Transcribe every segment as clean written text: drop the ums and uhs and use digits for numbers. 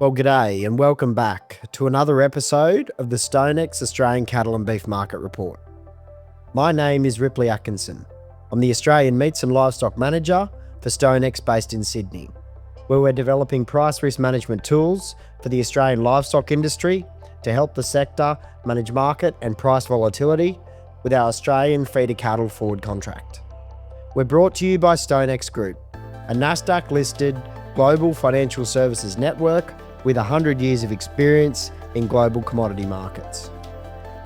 Well, g'day and welcome back to another episode of the StoneX Australian Cattle and Beef Market Report. My name is Ripley Atkinson. I'm the Australian Meats and Livestock Manager for StoneX based in Sydney, where we're developing price risk management tools for the Australian livestock industry to help the sector manage market and price volatility with our Australian feeder cattle forward contract. We're brought to you by StoneX Group, a Nasdaq-listed global financial services network with 100 years of experience in global commodity markets.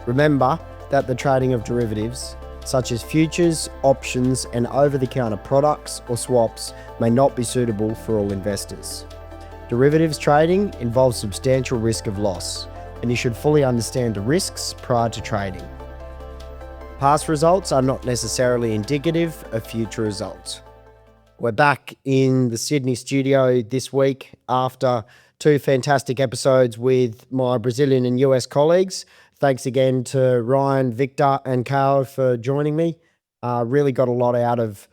Remember that the trading of derivatives, such as futures, options, and over-the-counter products or swaps, may not be suitable for all investors. Derivatives trading involves substantial risk of loss, and you should fully understand the risks prior to trading. Past results are not necessarily indicative of future results. We're back in the Sydney studio this week after two fantastic episodes with my Brazilian and US colleagues. Thanks again to Ryan, Victor, and Carl for joining me. Really got a lot out of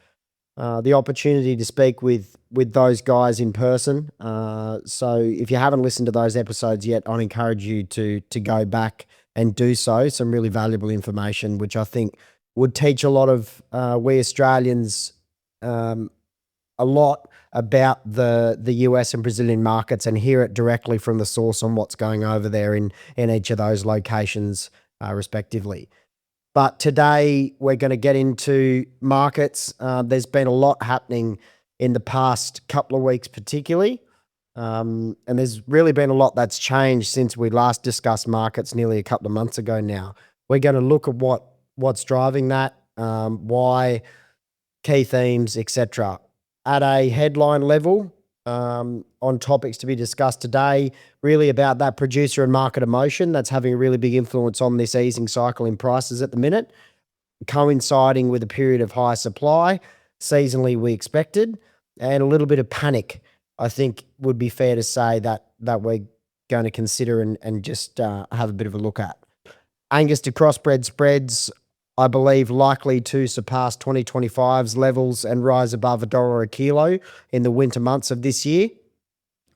the opportunity to speak with those guys in person. So if you haven't listened to those episodes yet, I'd encourage you to go back and do so. Some really valuable information, which I think would teach a lot of we Australians a lot about the US and Brazilian markets and hear it directly from the source on what's going over there in each of those locations respectively. But today we're going to get into markets. There's been a lot happening in the past couple of weeks particularly, and there's really been a lot that's changed since we last discussed markets nearly a couple of months ago now. We're going to look at what's driving that, why, key themes, etc. At a headline level, on topics to be discussed today, really about that producer and market emotion that's having a really big influence on this easing cycle in prices at the minute, coinciding with a period of high supply, seasonally we expected, and a little bit of panic, I think would be fair to say that we're going to consider and just have a bit of a look at. Angus to crossbred spreads, I believe, likely to surpass 2025's levels and rise above $1 a kilo in the winter months of this year.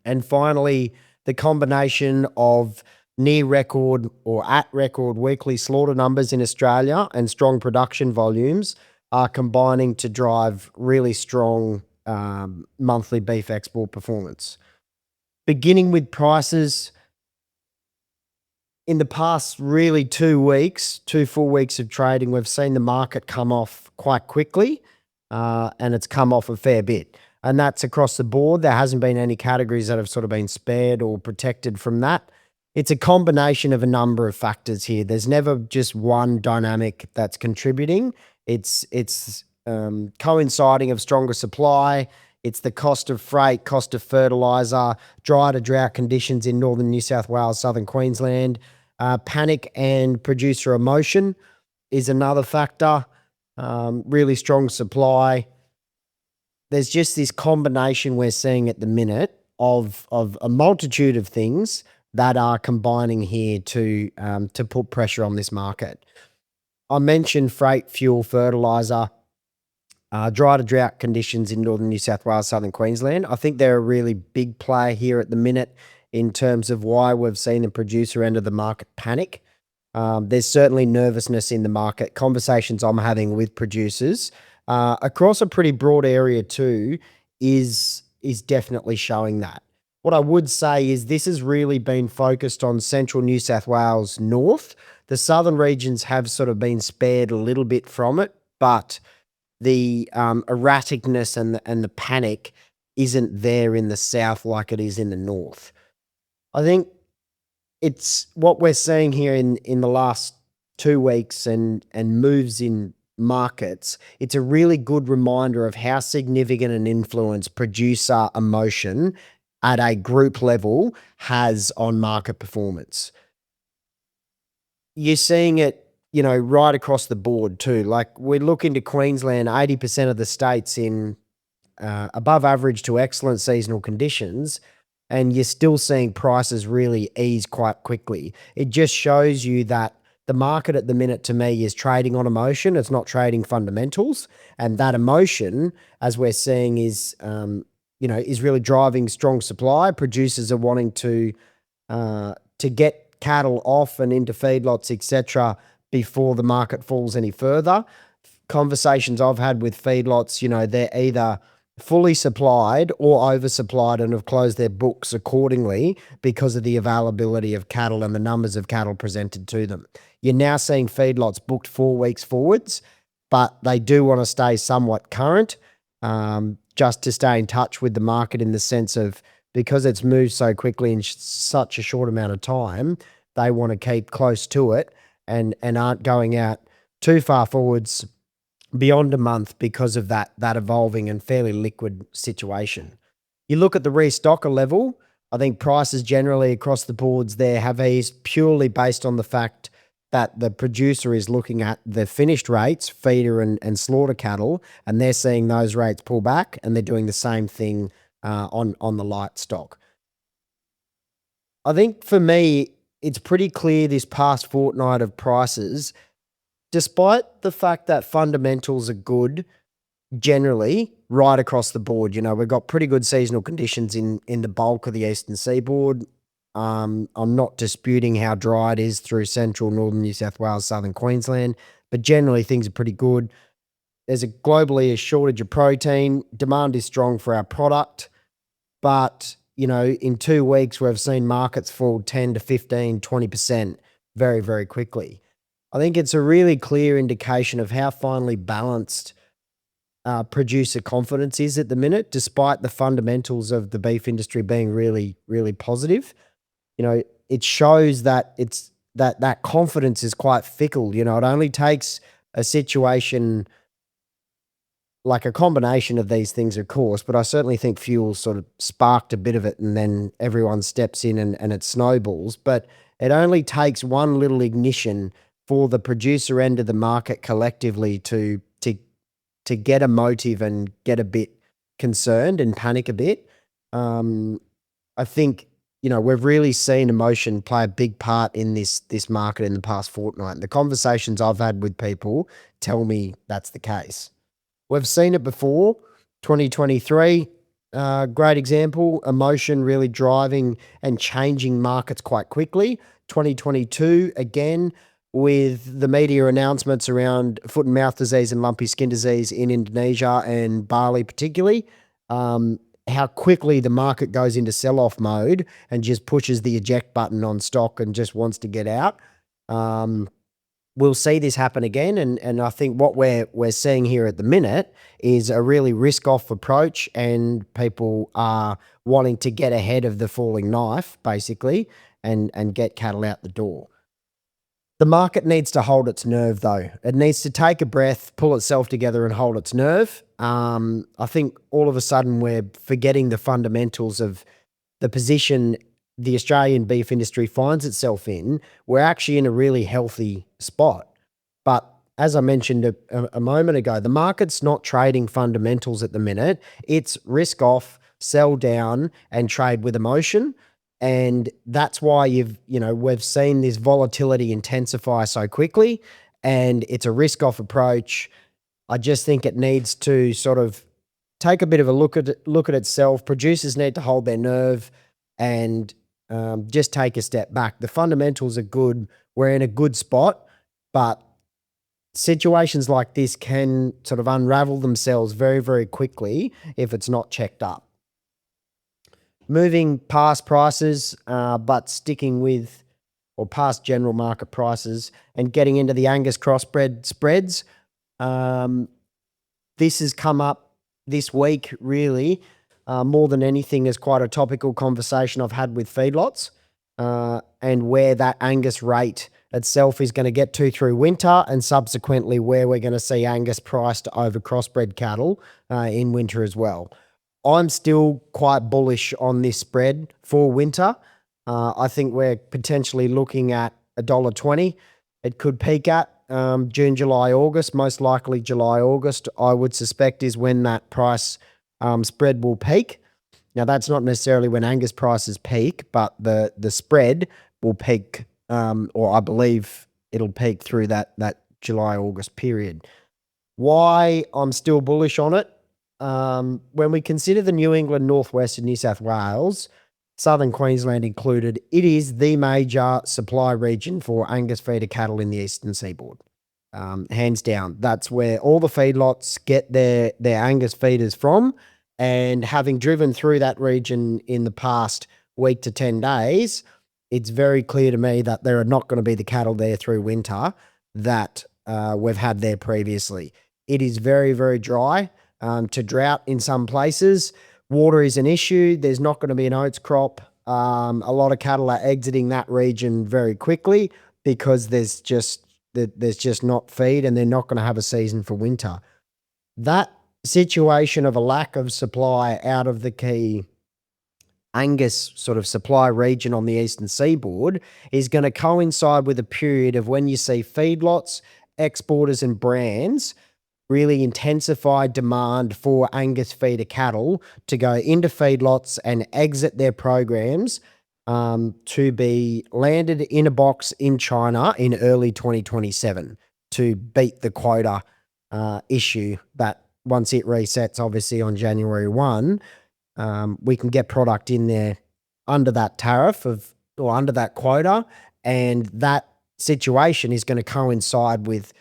And finally, the combination of near record or at record weekly slaughter numbers in Australia and strong production volumes are combining to drive really strong monthly beef export performance. Beginning with prices, in the past really 2 full weeks of trading, we've seen the market come off quite quickly, and it's come off a fair bit. And that's across the board. There hasn't been any categories that have sort of been spared or protected from that. It's a combination of a number of factors here. There's never just one dynamic that's contributing. It's coinciding of stronger supply. It's the cost of freight, cost of fertiliser, dry to drought conditions in northern New South Wales, southern Queensland. Panic and producer emotion is another factor. Really strong supply. There's just this combination we're seeing at the minute of a multitude of things that are combining here to put pressure on this market. I mentioned freight, fuel, fertiliser, dry to drought conditions in northern New South Wales, southern Queensland. I think they're a really big player here at the minute in terms of why we've seen the producer end of the market panic. There's certainly nervousness in the market. Conversations I'm having with producers across a pretty broad area too is definitely showing that. What I would say is this has really been focused on central New South Wales north. The southern regions have sort of been spared a little bit from it, but the erraticness and the panic isn't there in the south like it is in the north. I think it's what we're seeing here in the last 2 weeks and moves in markets. It's a really good reminder of how significant an influence producer emotion at a group level has on market performance. You're seeing it, right across the board too. Like we look into Queensland, 80% of the states in above average to excellent seasonal conditions, and you're still seeing prices really ease quite quickly. It just shows you that the market at the minute to me is trading on emotion. It's not trading fundamentals. And that emotion, as we're seeing, is is really driving strong supply. Producers are wanting to get cattle off and into feedlots, etc., before the market falls any further. Conversations I've had with feedlots, they're either fully supplied or oversupplied and have closed their books accordingly because of the availability of cattle and the numbers of cattle presented to them. You're now seeing feedlots booked 4 weeks forwards, but they do want to stay somewhat current, just to stay in touch with the market, in the sense of, because it's moved so quickly in such a short amount of time, they want to keep close to it and aren't going out too far forwards beyond a month because of that evolving and fairly liquid situation. You look at the restocker level, I think prices generally across the boards there have eased purely based on the fact that the producer is looking at the finished rates, feeder and slaughter cattle, and they're seeing those rates pull back, and they're doing the same thing on the light stock. I think for me, it's pretty clear this past fortnight of prices, despite the fact that fundamentals are good generally right across the board. We've got pretty good seasonal conditions in the bulk of the eastern seaboard. I'm not disputing how dry it is through central, northern New South Wales, southern Queensland, but generally things are pretty good. There's globally a shortage of protein. Demand is strong for our product, but in 2 weeks we've seen markets fall 10 to 15, 20% very, very quickly. I think it's a really clear indication of how finely balanced producer confidence is at the minute, despite the fundamentals of the beef industry being really, really positive. It shows that that confidence is quite fickle. It only takes a situation, like a combination of these things, of course, but I certainly think fuel sort of sparked a bit of it, and then everyone steps in and it snowballs. But it only takes one little ignition for the producer end of the market collectively to get a motive and get a bit concerned and panic a bit. I think we've really seen emotion play a big part in this market in the past fortnight. And the conversations I've had with people tell me that's the case. We've seen it before. 2023, great example. Emotion really driving and changing markets quite quickly. 2022, again, with the media announcements around foot and mouth disease and lumpy skin disease in Indonesia and Bali particularly, how quickly the market goes into sell-off mode and just pushes the eject button on stock and just wants to get out. We'll see this happen again, and I think what we're seeing here at the minute is a really risk-off approach, and people are wanting to get ahead of the falling knife, basically, and get cattle out the door. The market needs to hold its nerve, though. It needs to take a breath, pull itself together and hold its nerve. I think all of a sudden we're forgetting the fundamentals of the position the Australian beef industry finds itself in. We're actually in a really healthy spot. But as I mentioned a moment ago, the market's not trading fundamentals at the minute. It's risk off, sell down, and trade with emotion. And that's why we've seen this volatility intensify so quickly, and it's a risk-off approach. I just think it needs to sort of take a bit of a look at itself. Producers need to hold their nerve and just take a step back. The fundamentals are good. We're in a good spot, but situations like this can sort of unravel themselves very, very quickly if it's not checked up. Moving past prices, but sticking with, or past general market prices, and getting into the Angus crossbred spreads. This has come up this week, really, more than anything, as quite a topical conversation I've had with feedlots, and where that Angus rate itself is going to get to through winter, and subsequently where we're going to see Angus priced over crossbred cattle in winter as well. I'm still quite bullish on this spread for winter. I think we're potentially looking at $1.20. It could peak at June, July, August. Most likely July, August, I would suspect, is when that price spread will peak. Now, that's not necessarily when Angus prices peak, but the spread will peak, or I believe it'll peak through that July, August period. Why I'm still bullish on it? when we consider the New England, Northwest, and New South Wales, Southern Queensland included, it is the major supply region for Angus feeder cattle in the eastern seaboard. Hands down, that's where all the feedlots get their Angus feeders from. And having driven through that region in the past week to 10 days, it's very clear to me that there are not going to be the cattle there through winter that we've had there previously. It is very, very dry to drought in some places. Water is an issue. There's not going to be an oats crop. A lot of cattle are exiting that region very quickly because there's just not feed and they're not going to have a season for winter. That situation of a lack of supply out of the key Angus sort of supply region on the eastern seaboard is going to coincide with a period of when you see feedlots, exporters and brands really intensify demand for Angus feeder cattle to go into feedlots and exit their programs to be landed in a box in China in early 2027 to beat the quota issue that once it resets, obviously on January 1, we can get product in there under that tariff or under that quota, and that situation is going to coincide with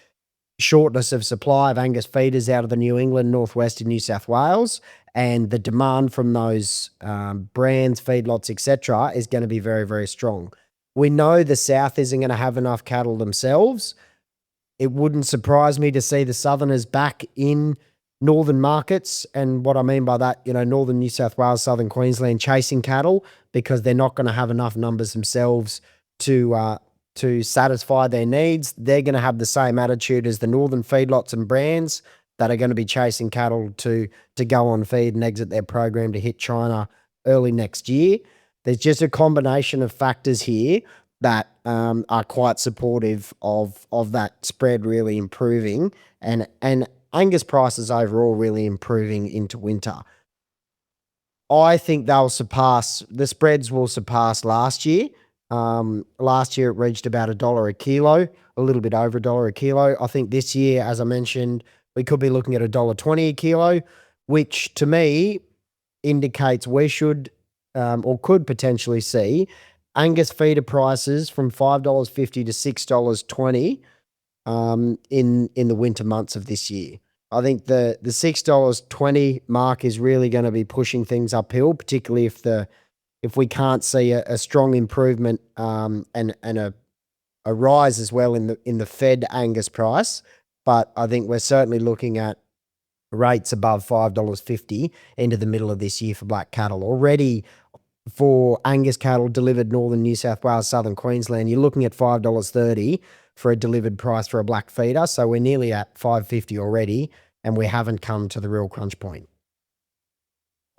shortness of supply of Angus feeders out of the New England, Northwest and New South Wales, and the demand from those brands, feedlots, etc., is going to be very, very strong. We know the South isn't going to have enough cattle themselves. It wouldn't surprise me to see the Southerners back in northern markets, and what I mean by that, northern New South Wales, southern Queensland chasing cattle because they're not going to have enough numbers themselves to satisfy their needs. They're going to have the same attitude as the northern feedlots and brands that are going to be chasing cattle to go on feed and exit their program to hit China early next year. There's just a combination of factors here that are quite supportive of that spread really improving and Angus prices overall really improving into winter. I think the spreads will surpass last year. Last year it reached about $1 a kilo, a little bit over $1 a kilo. I think this year, as I mentioned, we could be looking at $1.20 a kilo, which to me indicates we should or could potentially see Angus feeder prices from $5.50 to $6.20 in the winter months of this year. I think the $6.20 mark is really going to be pushing things uphill, particularly if we can't see a strong improvement and a rise as well in the fed Angus price. But I think we're certainly looking at rates above $5.50 into the middle of this year for black cattle. Already for Angus cattle delivered northern New South Wales, southern Queensland, you're looking at $5.30 for a delivered price for a black feeder. So we're nearly at $5.50 already, and we haven't come to the real crunch point.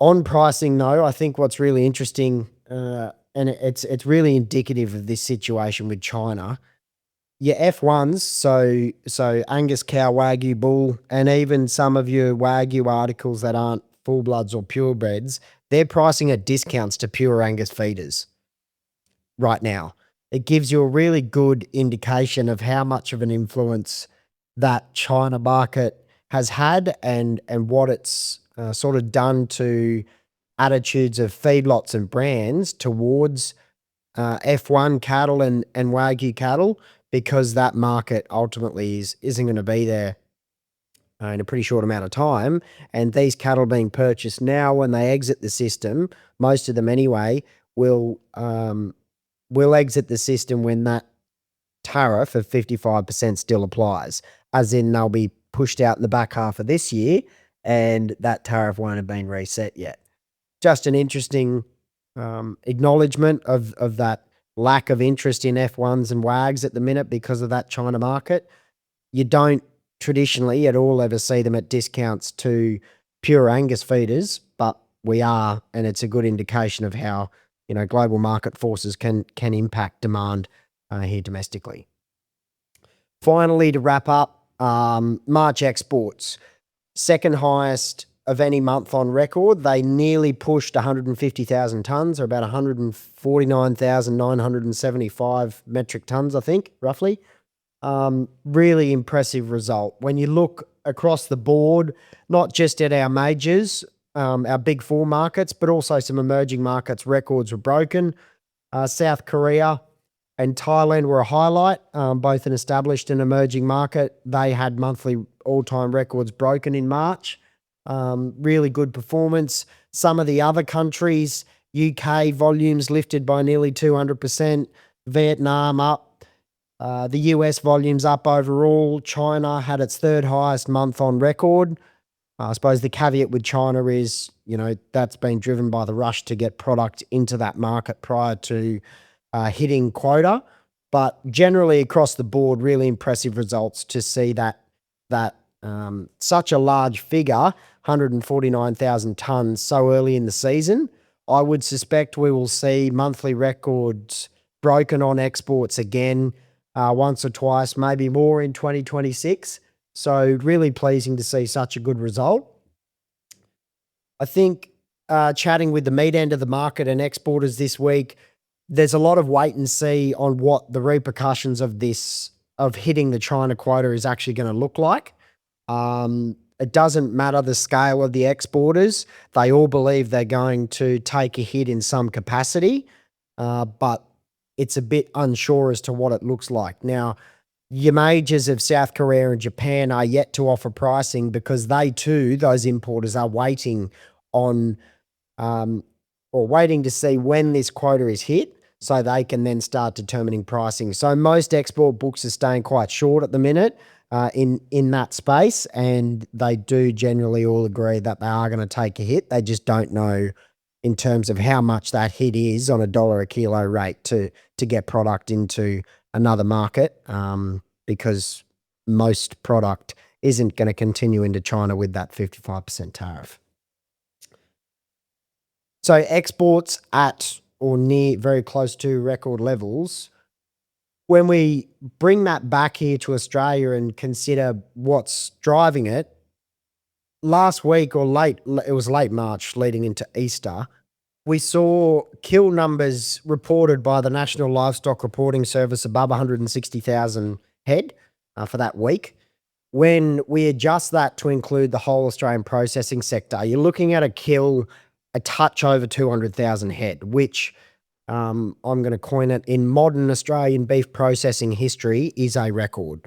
On pricing, though, I think what's really interesting, and it's really indicative of this situation with China, your F1s, so Angus cow, Wagyu bull, and even some of your Wagyu articles that aren't full bloods or purebreds, they're pricing at discounts to pure Angus feeders right now. It gives you a really good indication of how much of an influence that China market has had and what it's sort of done to attitudes of feedlots and brands towards F1 cattle and Wagyu cattle, because that market ultimately isn't going to be there in a pretty short amount of time. And these cattle being purchased now, when they exit the system, most of them anyway, will exit the system when that tariff of 55% still applies, as in they'll be pushed out in the back half of this year and that tariff won't have been reset yet. Just an interesting acknowledgement of that lack of interest in F1s and WAGs at the minute because of that China market. You don't traditionally at all ever see them at discounts to pure Angus feeders, but we are, and it's a good indication of how global market forces can impact demand here domestically. Finally, to wrap up, March exports, second highest of any month on record. They nearly pushed 150,000 tonnes, or about 149,975 metric tonnes, I think, roughly. Really impressive result. When you look across the board, not just at our majors, our big four markets, but also some emerging markets, records were broken. South Korea and Thailand were a highlight, both an established and emerging market. They had monthly all-time records broken in March. Really good performance. Some of the other countries, UK volumes lifted by nearly 200%, Vietnam up, the US volumes up overall. China had its third highest month on record. I suppose the caveat with China is, that's been driven by the rush to get product into that market prior to hitting quota. But generally across the board, really impressive results to see that such a large figure, 149,000 tonnes so early in the season. I would suspect we will see monthly records broken on exports again once or twice, maybe more in 2026. So really pleasing to see such a good result. I think chatting with the meat end of the market and exporters this week, there's a lot of wait and see on what the repercussions of hitting the China quota is actually going to look like. It doesn't matter the scale of the exporters. They all believe they're going to take a hit in some capacity, but it's a bit unsure as to what it looks like. Now, your majors of South Korea and Japan are yet to offer pricing because they too, those importers, are waiting on or waiting to see when this quota is hit so they can then start determining pricing. So most export books are staying quite short at the minute in that space, and they do generally all agree that they are going to take a hit. They just don't know in terms of how much that hit is on $1 a kilo rate to get product into another market, because most product isn't going to continue into China with that 55% tariff. So exports at or near very close to record levels. When we bring that back here to Australia and consider what's driving it, last week it was late March leading into Easter, we saw kill numbers reported by the National Livestock Reporting Service above 160,000 head for that week. When we adjust that to include the whole Australian processing sector, you're looking at a kill a touch over 200,000 head, which I'm going to coin it, in modern Australian beef processing history is a record,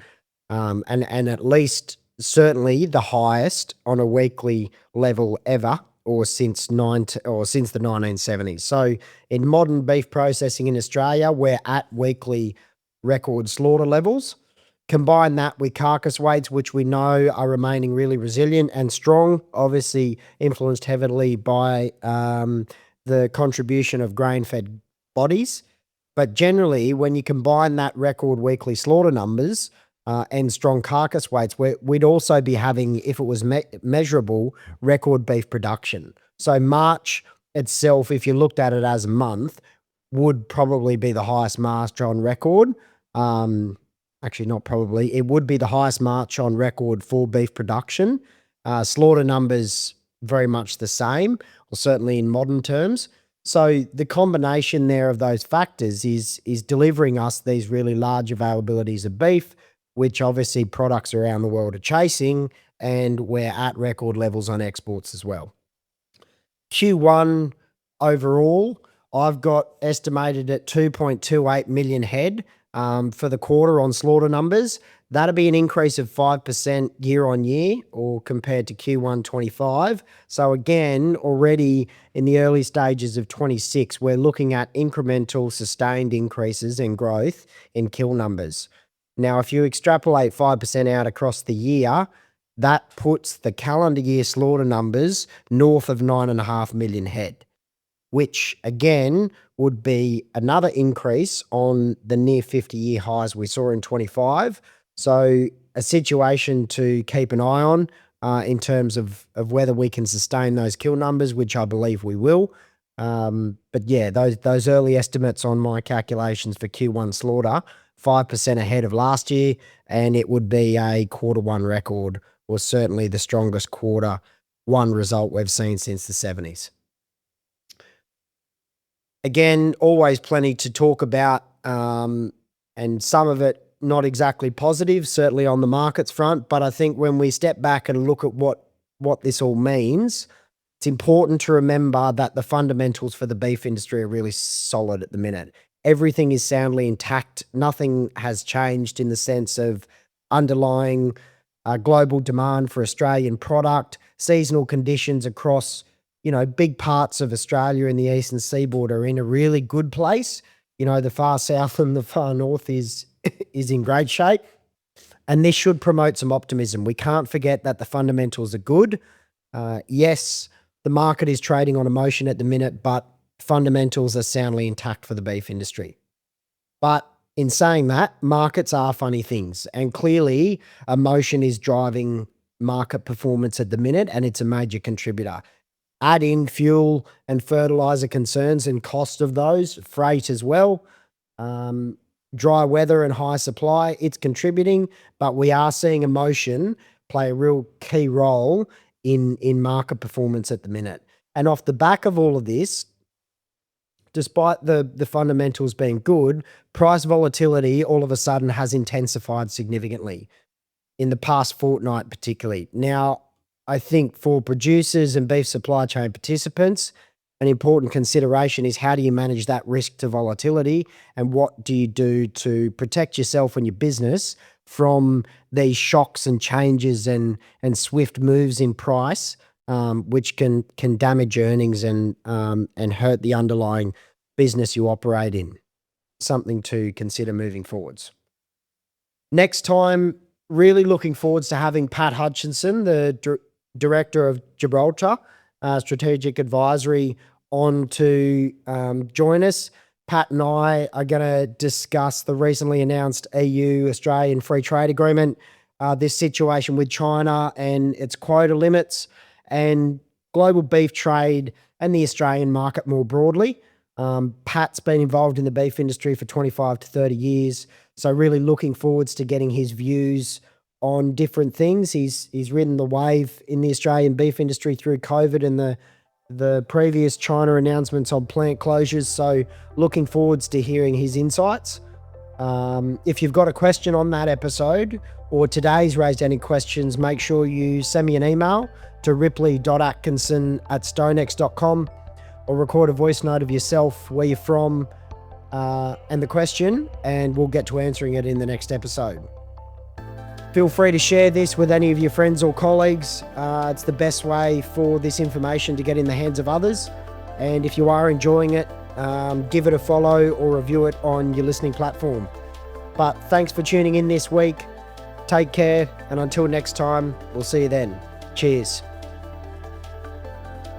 and at least certainly the highest on a weekly level ever, or since the 1970s. So in modern beef processing in Australia, we're at weekly record slaughter levels. Combine that with carcass weights, which we know are remaining really resilient and strong, obviously influenced heavily by the contribution of grain-fed bodies. But generally, when you combine that record weekly slaughter numbers and strong carcass weights, we'd also be having, if it was measurable, record beef production. So March itself, if you looked at it as a month, would probably be the highest March on record. Actually, not probably. It would be the highest March on record for beef production. Slaughter numbers very much the same, or certainly in modern terms. So the combination there of those factors is delivering us these really large availabilities of beef, which obviously products around the world are chasing, and we're at record levels on exports as well. Q1 overall, I've got estimated at 2.28 million head for the quarter on slaughter numbers. That'll be an increase of 5% year on year, or compared to Q1 25. So again, already in the early stages of 26, we're looking at incremental sustained increases in growth in kill numbers. Now, if you extrapolate 5% out across the year, that puts the calendar year slaughter numbers north of 9.5 million head, which again would be another increase on the near 50-year highs we saw in 25. So a situation to keep an eye on in terms of whether we can sustain those kill numbers, which I believe we will. But yeah, those early estimates on my calculations for Q1 slaughter, 5% ahead of last year, and it would be a quarter one record, or certainly the strongest quarter one result we've seen since the 70s. Again, always plenty to talk about, and some of it not exactly positive, certainly on the markets front. But I think when we step back and look at what this all means, it's important to remember that the fundamentals for the beef industry are really solid at the minute. Everything is soundly intact. Nothing has changed in the sense of underlying global demand for Australian product. Seasonal conditions across, big parts of Australia in the eastern seaboard are in a really good place. The far south and the far north is in great shape. And this should promote some optimism. We can't forget that the fundamentals are good. Yes, the market is trading on emotion at the minute, but fundamentals are soundly intact for the beef industry. But in saying that, markets are funny things. And clearly, emotion is driving market performance at the minute, and it's a major contributor. Add in fuel and fertilizer concerns and cost of those, freight as well. Dry weather and high supply, it's contributing, but we are seeing emotion play a real key role in market performance at the minute. And off the back of all of this, despite the fundamentals being good, price volatility all of a sudden has intensified significantly in the past fortnight particularly. Now, I think for producers and beef supply chain participants, an important consideration is how do you manage that risk to volatility, and what do you do to protect yourself and your business from these shocks and changes and swift moves in price, which can damage earnings and hurt the underlying business you operate in. Something to consider moving forwards. Next time, really looking forwards to having Pat Hutchinson, the Director of Gibraltar Strategic Advisory, on to join us. Pat and I are going to discuss the recently announced EU-Australian Free Trade Agreement, this situation with China and its quota limits, and global beef trade and the Australian market more broadly. Pat's been involved in the beef industry for 25 to 30 years, so really looking forwards to getting his views on different things. He's ridden the wave in the Australian beef industry through COVID and the previous China announcements on plant closures, so looking forwards to hearing his insights. If you've got a question on that episode or today's raised any questions, make sure you send me an email to ripley.atkinson@stonex.com or record a voice note of yourself, where you're from, and the question, and we'll get to answering it in the next episode. Feel free to share this with any of your friends or colleagues. It's the best way for this information to get in the hands of others. And if you are enjoying it, give it a follow or review it on your listening platform. But thanks for tuning in this week. Take care, and until next time, we'll see you then. Cheers.